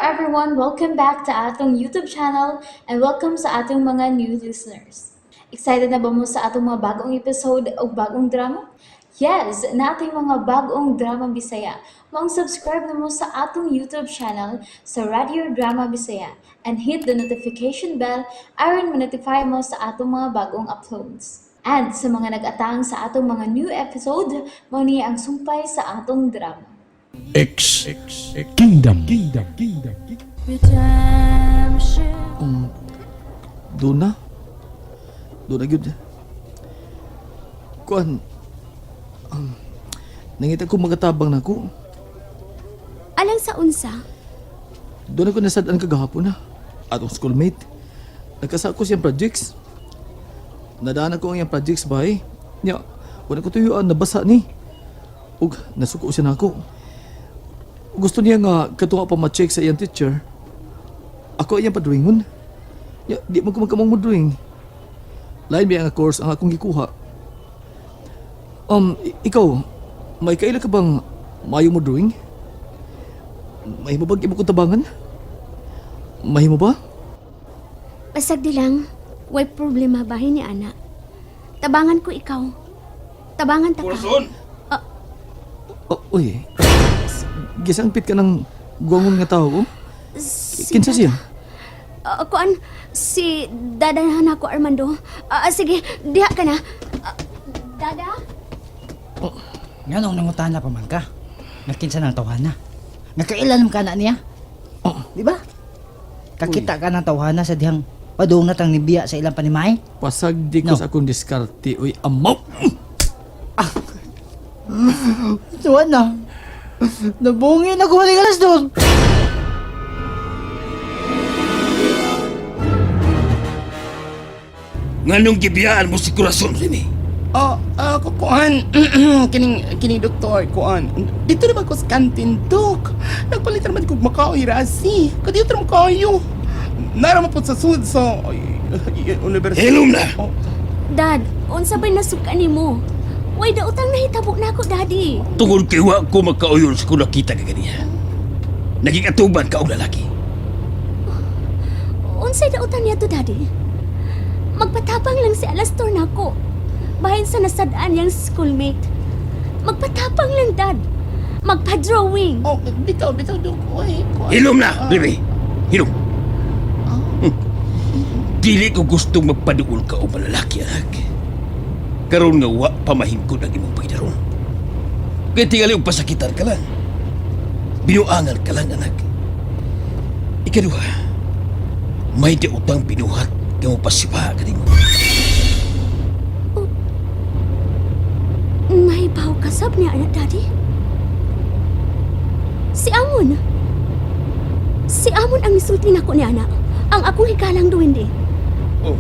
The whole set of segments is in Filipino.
everyone, welcome back to atong YouTube channel and welcome sa atong mga new listeners. Excited na ba mo sa atong mga bagong episode o bagong drama? Yes, na ating mga bagong drama Bisaya. Subscribe na mo sa atong YouTube channel sa Radio Drama Bisaya and hit the notification bell aron ma-notify mo sa atong mga bagong uploads. And sa mga nag-atang sa atong mga new episode, mo niya ang sumpay sa atong drama. X Kingdom. Redemption. Doon na gyud. Kuan, nangita ko magatabang na ko. Alang sa unsa? Doon ako nasadaan kagahapon na. Atong schoolmate. Nagkasa ko siyang projects. Nadaan ako ang iyang projects bay. Nya, wala ko tuyuan, nabasa ni. Ug, nasuko siya na ako. Gusto niya nga katunga pa ma-check sa iyang teacher. Ako iyang padrawingon. Ya, di man ko magkamang mo-drawing. Lain ba ang course ang akong gikuha. Ikaw, may kaila ka bang mayo mo drawing? May mo bang imo kong tabangan? May mo ba? Basag di lang, way problema bahin ni ana. Tabangan ko ikaw. Tabangan ta ka. Uy, gisangpit ka ng guwangon nga tao ko? Kinsa siya? Kuan, si dadahan ako Armando. Sige, diha ka na. Dada? Nga nung nangutana pa man ka. Nakinsa ng tawhana. Nakailan ka na niya. Di ba? Kakita ka ng tawhana sa dihang padungat ang nibiya sa ilang panimay. Pasag di ko No. sa akong diskarte. Uy, amaw! Tuwan na. Nabungin ako maling alas doon. Nganong gibiyaan mo si Corazon, Rene? Kuan, kining doktor, kuan. Dito naman ko sa kantin, Dok. Nagpalit naman ko makaoy rasi. Kadito naman kayo. Naraman po sa sud sa university. Hilom na! Oh, Dad, unsa ba'y nasuka ni mo? Way dautang nahitabo na ako, Daddy. Tungod kay wa ko makauyon sa kung nakita ka ganiya. Naging atuban ka og lalaki. Unsay dautan niya to, Daddy? Magpatapang lang si Alastor na ako. Bahin sa nasadaan niyang schoolmate. Magpatapang lang, Dad. Magpa-drawing. bitaw, Dok. Uy, kuan. Hilom na, Rene! Hilom! Dili ko gustong magpaduol ka o malalaki, anak. Karon nga wa pamahingkod ang imong pagdaron. Kaya tingali og pasakitan ka lang. Binuangal ka lang, anak. Ikaduha, may utang binuhat nga mo pasipa ka mo. Nahibaw kasab niya, anak, Daddy. Si Amon. Si Amon ang nisulti na ko ni anak. Ang akong hikalang duwindi. Oh,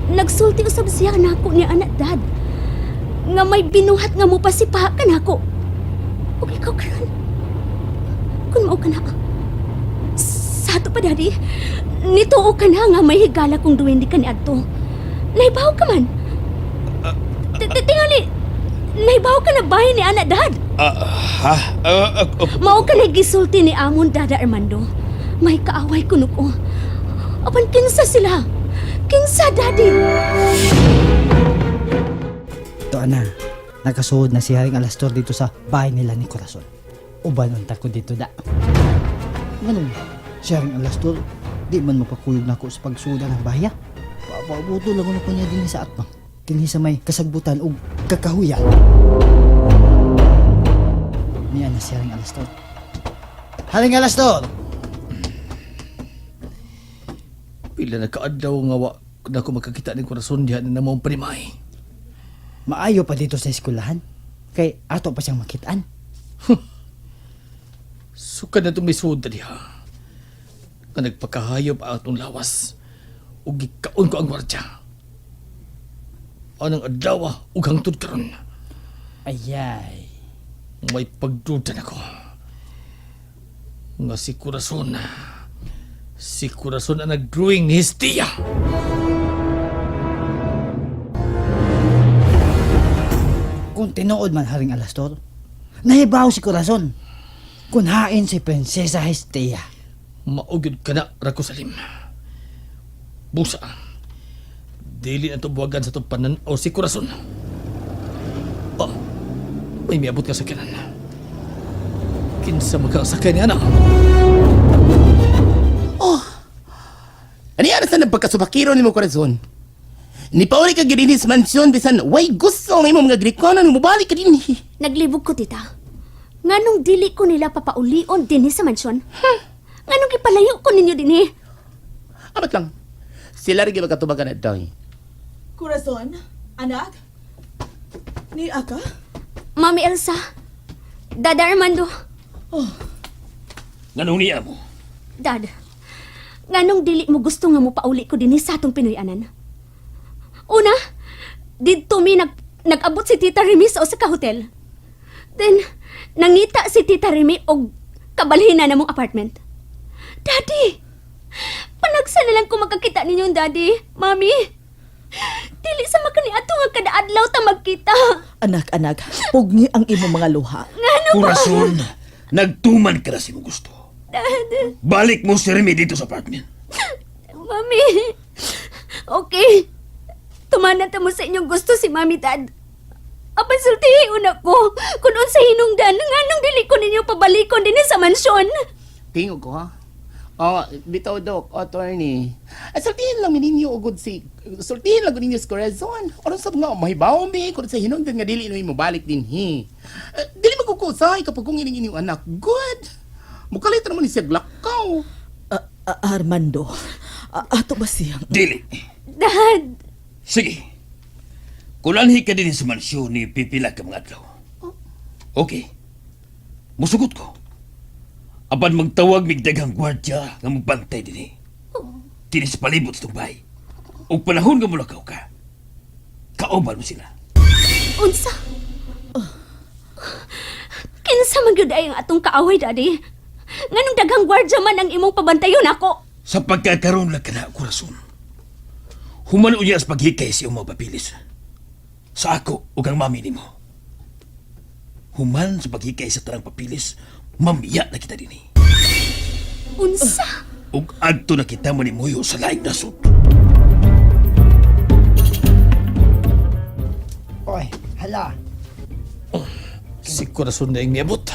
Nagsulti usab siya na ako ni anak, Dad. Nga may binuhat nga mo pasipa ka na ako. O ikaw karon. Kung mao ka na. Sa ato pa, Daddy. Nituo ka na nga may higala kong duwindi ka ni Adto. Naibaw ka man. Tingali. Naibaw ka na bahay ni anak, Dad. Mao ka na gisulti ni Amon, Dada Armando. May kaaway kuno ko. Apan kinsa sila? Kinsa, Daddy? Ito na. Nakasuhod na si Haring Alastor dito sa bahay nila ni Corazon. Uban unta ko dito da. Ganun, si Haring Alastor, di man mapakuyog na ako sa pagsuda ng baya. Papabuto lang ko niya din sa atma. Kini sa may kasagbutan o kakahuyan. Niya na si Haring Alastor. Haring Alastor! Pila na kaadaw nga wa na ako makakita ni Corazon diyan na mong primay. Maayo pa dito sa eskwelahan. Kay ato pa siyang makitaan. Sukad na itong may suda diha. Nga nagpakahayop ang atong lawas. Ug gikaon ko ang gwardya. Anang adlaw ug hangtod karon. Ayay. May pagduda ako. Nga si Corazon. Si Corazon ang nag-drawing ni Hestia. Kung tinuod man Haring Alastor, nahibaw si Corazon. kunhain si Prinsesa Hestia. Maugid ka na, Rakusalim. Busa. Dili na to buwagan sa itong pananaw si Corazon. Oh, may miabot ka sa kanan. Kinsa magkasakay niya na. Ano yan sa nagpagkasubakiro ni mo, Corazon? Ni pauli ka gini sa mansyon, bisan, way gusto ng imong mga Grikonan, mubalik ka din. Naglibog ko, tita. Nganong dili ko nila papaulion din sa mansyon? Nganong ipalayo ko ninyo din Amat lang. Sila rin magkatubagan na daw. Corazon, anak? Ni Aka? Mami Elsa, Dada Armando, Nganong niya mo? Dad, nganong dili mo gusto nga mo pauli ko din sa atong Pinoyanan? Una, dito mi nag-abot si Tita Remy sa usa ka hotel. Then, nangita si Tita Remy og kabalhina na mong apartment. Daddy, panagsa na lang ko magkakita ninyong daddy, mami. Dili sa makaniato nga kada adlaw ta magkita. Anak, pugni ang imo mga luha. Corazon, nagtuman ka na si mo gusto. Dad, Balik mo si Remy dito sa apartment. mami. Okay. Tumanan ta mo sa inyong gusto si mami, dad. Apan sultihi una ko kung unsa hinungdan nganong dili ko ninyo pabalikon din sa mansyon. Tingog ko, ha? Bitaw, Dok, attorney. Sultihin lang ninyo ugod sultihin lang ninyo si Corazon. Oron sa mga mahibaw, mi, kung sa hinungdan nga dili mo balik din, dili magkukusay kapag kung ining inyong anak. Good. Mukalit naman ni siya glakaw. Armando, ato ba siyang... Dili. Dad, Sige. Kulanhi ka din sa mansyon ni pipila ka mga adlaw. Okay. Musugot ko. Apan magtawag mig daghang gwardya nga magbantay din Kini sa palibot sa itong bahay. O panahon nga mulakaw ka. Kauban mo sila. unsa? Kinsa man gyud ay ang atong kaaway, daddy? Nganong daghang gwardya man ang imong pabantayon ako? Sa pagkakaroon lang ka na, Corazon. Human unya sa paghikay sa iyong mga papilis. Sa ako ug ang mami nimo. Human sa paghikay sa tarang papilis, mamiya na kita din Unsa? Ug adto na kita manimuyo sa laing nasod. Oy, hala. Si Corazon na yung miabot.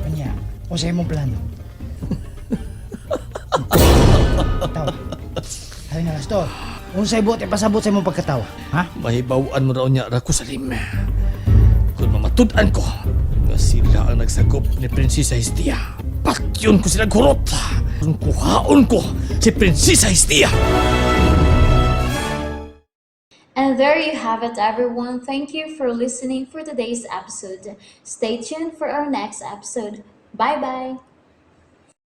Kanya, kung sa imong plano. Tawa. Haring Alastor, kung sa ibot, ipasabot sa imong pagkatawa. Ha? Mahibawaan mo raw niya, Rakusalim. Kung mamatudan ko nga sila ang nagsagop ni Prinsesa Hestia, patyon ko sila gurot. Kung kuhaon ko si Prinsesa Hestia. And there you have it, everyone. Thank you for listening for today's episode. Stay tuned for our next episode. Bye bye.